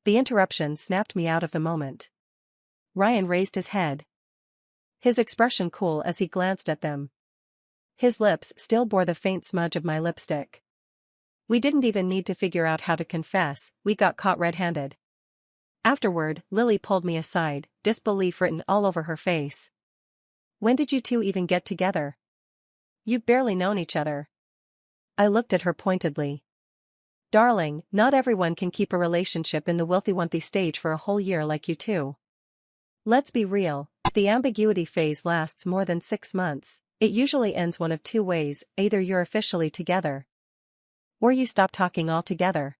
The interruption snapped me out of the moment. Ryan raised his head, his expression cool as he glanced at them. His lips still bore the faint smudge of my lipstick. We didn't even need to figure out how to confess, we got caught red-handed. Afterward, Lily pulled me aside, disbelief written all over her face. "When did you two even get together? You've barely known each other." I looked at her pointedly. "Darling, not everyone can keep a relationship in the wilthy-wunthy stage for a whole year like you two. Let's be real, if the ambiguity phase lasts more than 6 months, it usually ends one of two ways: either you're officially together, or you stop talking altogether."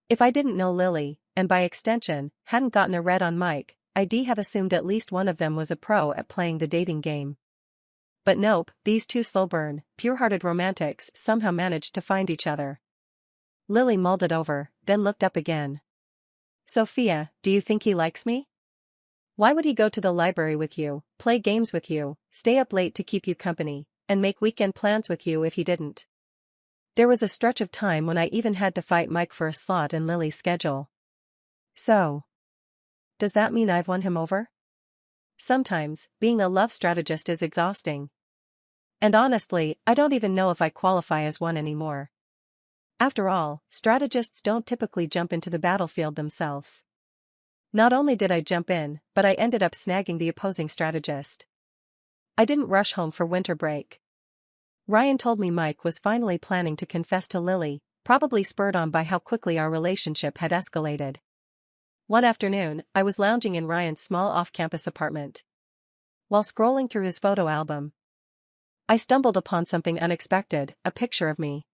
If I didn't know Lily, and by extension, hadn't gotten a read on Mike, I'd have assumed at least one of them was a pro at playing the dating game. But nope, these two slow-burn, pure-hearted romantics somehow managed to find each other. Lily mulled it over, then looked up again. "Sophia, do you think he likes me? Why would he go to the library with you, play games with you, stay up late to keep you company, and make weekend plans with you if he didn't?" There was a stretch of time when I even had to fight Mike for a slot in Lily's schedule. So, does that mean I've won him over? Sometimes, being a love strategist is exhausting. And honestly, I don't even know if I qualify as one anymore. After all, strategists don't typically jump into the battlefield themselves. Not only did I jump in, but I ended up snagging the opposing strategist. I didn't rush home for winter break. Ryan told me Mike was finally planning to confess to Lily, probably spurred on by how quickly our relationship had escalated. One afternoon, I was lounging in Ryan's small off-campus apartment. While scrolling through his photo album, I stumbled upon something unexpected, a picture of me.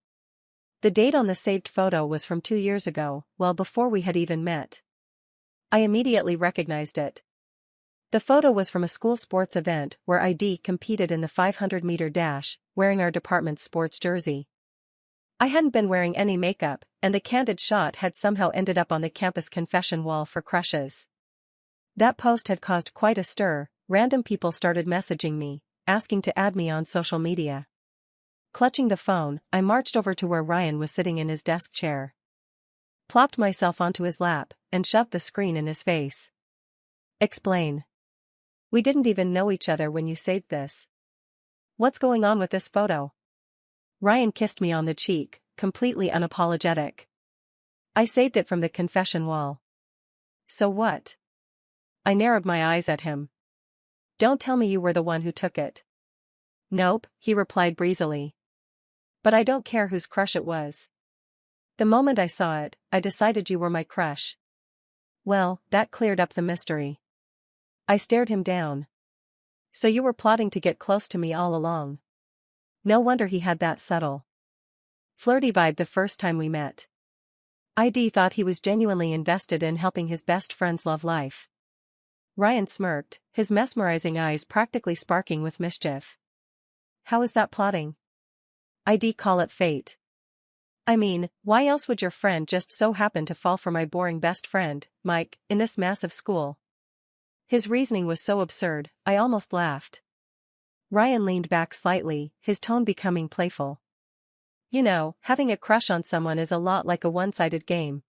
The date on the saved photo was from 2 years ago, well before we had even met. I immediately recognized it. The photo was from a school sports event where ID competed in the 500-meter dash, wearing our department's sports jersey. I hadn't been wearing any makeup, and the candid shot had somehow ended up on the campus confession wall for crushes. That post had caused quite a stir. Random people started messaging me, asking to add me on social media. Clutching the phone, I marched over to where Ryan was sitting in his desk chair. Plopped myself onto his lap, and shoved the screen in his face. Explain. We didn't even know each other when you saved this. What's going on with this photo? Ryan kissed me on the cheek, completely unapologetic. I saved it from the confession wall. So what? I narrowed my eyes at him. Don't tell me you were the one who took it. Nope, he replied breezily. But I don't care whose crush it was. The moment I saw it, I decided you were my crush. Well, that cleared up the mystery. I stared him down. So you were plotting to get close to me all along. No wonder he had that subtle, flirty vibe the first time we met. ID thought he was genuinely invested in helping his best friend's love life. Ryan smirked, his mesmerizing eyes practically sparking with mischief. How is that plotting? ID call it fate. I mean, why else would your friend just so happen to fall for my boring best friend, Mike, in this massive school? His reasoning was so absurd, I almost laughed. Ryan leaned back slightly, his tone becoming playful. You know, having a crush on someone is a lot like a one-sided game.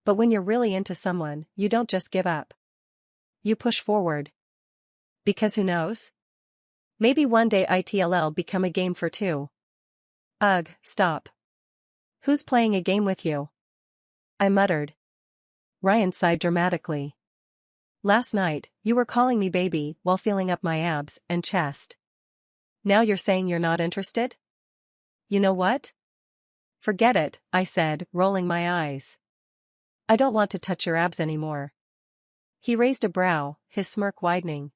But when you're really into someone, you don't just give up. You push forward. Because who knows? Maybe one day it'll become a game for two. Ugh, stop. Who's playing a game with you? I muttered. Ryan sighed dramatically. Last night, you were calling me baby while feeling up my abs and chest. Now you're saying you're not interested? You know what? Forget it, I said, rolling my eyes. I don't want to touch your abs anymore. He raised a brow, his smirk widening.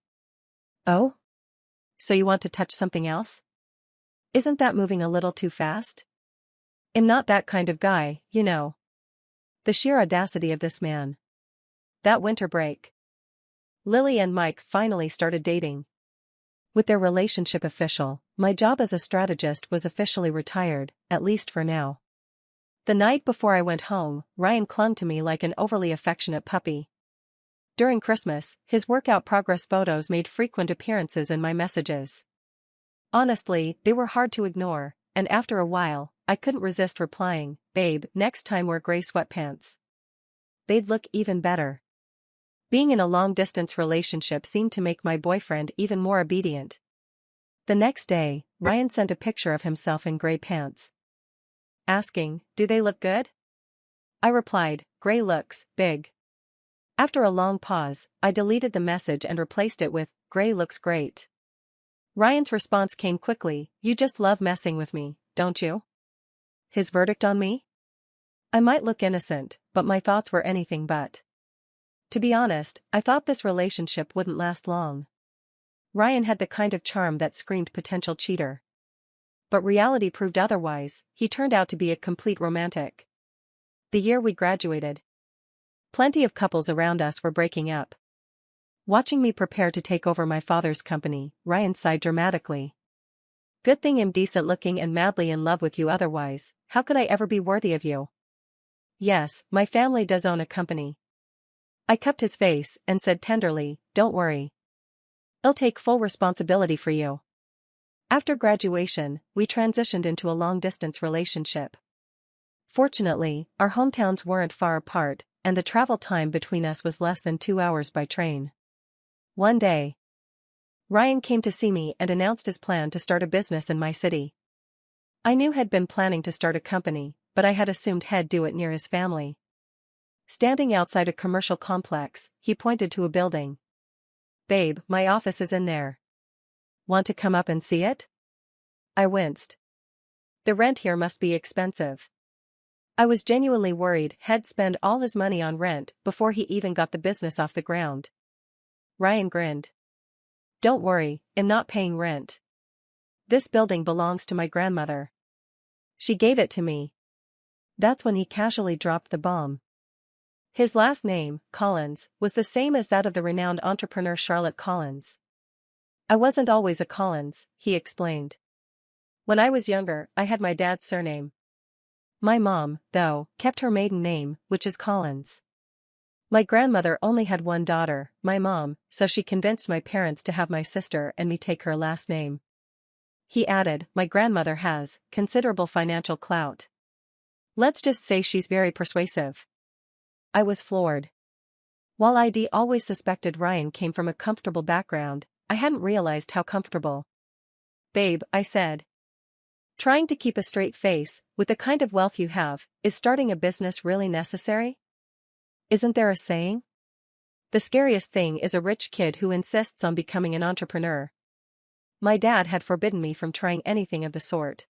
Oh? So you want to touch something else? Isn't that moving a little too fast? I'm not that kind of guy, you know. The sheer audacity of this man. That winter break. Lily and Mike finally started dating. With their relationship official, my job as a strategist was officially retired, at least for now. The night before I went home, Ryan clung to me like an overly affectionate puppy. During Christmas, his workout progress photos made frequent appearances in my messages. Honestly, they were hard to ignore, and after a while, I couldn't resist replying, "Babe, next time wear gray sweatpants. They'd look even better." Being in a long-distance relationship seemed to make my boyfriend even more obedient. The next day, Ryan sent a picture of himself in gray pants. Asking, "Do they look good?" I replied, "Gray looks big." After a long pause, I deleted the message and replaced it with, "Gray looks great." Ryan's response came quickly, "You just love messing with me, don't you?" His verdict on me? I might look innocent, but my thoughts were anything but. To be honest, I thought this relationship wouldn't last long. Ryan had the kind of charm that screamed potential cheater. But reality proved otherwise, he turned out to be a complete romantic. The year we graduated, plenty of couples around us were breaking up. Watching me prepare to take over my father's company, Ryan sighed dramatically. Good thing I'm decent looking and madly in love with you, otherwise, how could I ever be worthy of you? Yes, my family does own a company. I cupped his face and said tenderly, "Don't worry. I'll take full responsibility for you." After graduation, we transitioned into a long-distance relationship. Fortunately, our hometowns weren't far apart, and the travel time between us was less than 2 hours by train. One day, Ryan came to see me and announced his plan to start a business in my city. I knew he'd been planning to start a company, but I had assumed he'd do it near his family. Standing outside a commercial complex, he pointed to a building. "Babe, my office is in there. Want to come up and see it?" I winced. The rent here must be expensive. I was genuinely worried he'd spend all his money on rent before he even got the business off the ground. Ryan grinned. Don't worry, I'm not paying rent. This building belongs to my grandmother. She gave it to me. That's when he casually dropped the bomb. His last name, Collins, was the same as that of the renowned entrepreneur Charlotte Collins. I wasn't always a Collins, he explained. When I was younger, I had my dad's surname. My mom, though, kept her maiden name, which is Collins. My grandmother only had one daughter, my mom, so she convinced my parents to have my sister and me take her last name. He added, my grandmother has considerable financial clout. Let's just say she's very persuasive. I was floored. While I'd always suspected Ryan came from a comfortable background, I hadn't realized how comfortable. Babe, I said. Trying to keep a straight face, with the kind of wealth you have, is starting a business really necessary? Isn't there a saying? The scariest thing is a rich kid who insists on becoming an entrepreneur. My dad had forbidden me from trying anything of the sort.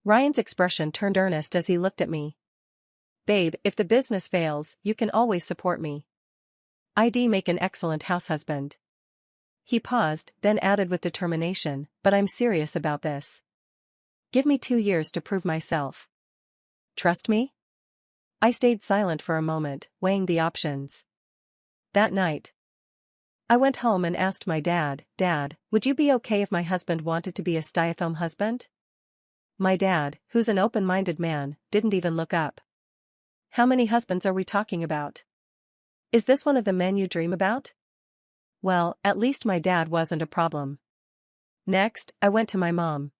Ryan's expression turned earnest as he looked at me. Babe, if the business fails, you can always support me. I'd make an excellent house husband. He paused, then added with determination, but I'm serious about this. Give me 2 years to prove myself. Trust me? I stayed silent for a moment, weighing the options. That night, I went home and asked my dad, Dad, would you be okay if my husband wanted to be a stay-at-home husband? My dad, who's an open-minded man, didn't even look up. How many husbands are we talking about? Is this one of the men you dream about? Well, at least my dad wasn't a problem. Next, I went to my mom.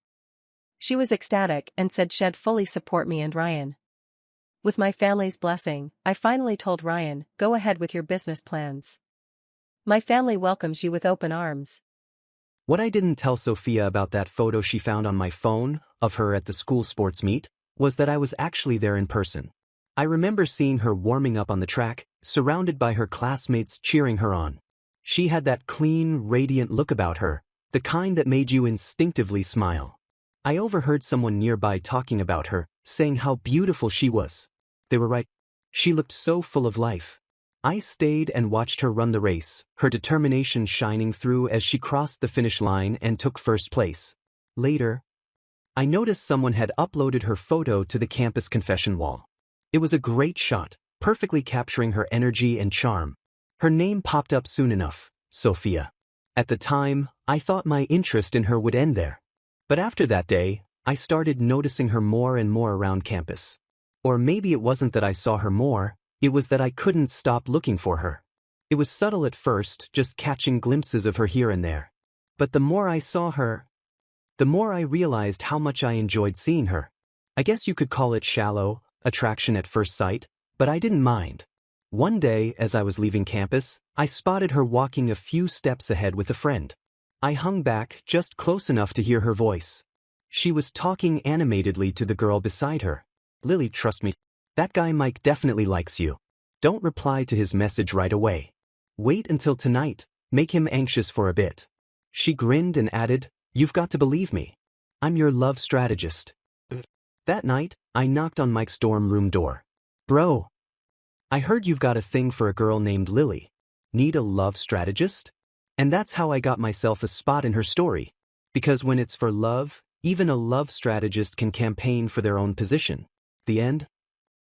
She was ecstatic and said she'd fully support me and Ryan. With my family's blessing, I finally told Ryan, go ahead with your business plans. My family welcomes you with open arms. What I didn't tell Sophia about that photo she found on my phone, of her at the school sports meet, was that I was actually there in person. I remember seeing her warming up on the track, surrounded by her classmates cheering her on. She had that clean, radiant look about her, the kind that made you instinctively smile. I overheard someone nearby talking about her, saying how beautiful she was. They were right. She looked so full of life. I stayed and watched her run the race, her determination shining through as she crossed the finish line and took first place. Later, I noticed someone had uploaded her photo to the campus confession wall. It was a great shot, perfectly capturing her energy and charm. Her name popped up soon enough, Sophia. At the time, I thought my interest in her would end there. But after that day, I started noticing her more and more around campus. Or maybe it wasn't that I saw her more, it was that I couldn't stop looking for her. It was subtle at first, just catching glimpses of her here and there. But the more I saw her, the more I realized how much I enjoyed seeing her. I guess you could call it shallow, attraction at first sight, but I didn't mind. One day, as I was leaving campus, I spotted her walking a few steps ahead with a friend. I hung back just close enough to hear her voice. She was talking animatedly to the girl beside her. Lily, trust me. That guy Mike definitely likes you. Don't reply to his message right away. Wait until tonight, make him anxious for a bit. She grinned and added, you've got to believe me. I'm your love strategist. That night, I knocked on Mike's dorm room door. Bro, I heard you've got a thing for a girl named Lily. Need a love strategist? And that's how I got myself a spot in her story. Because when it's for love, even a love strategist can campaign for their own position. The end.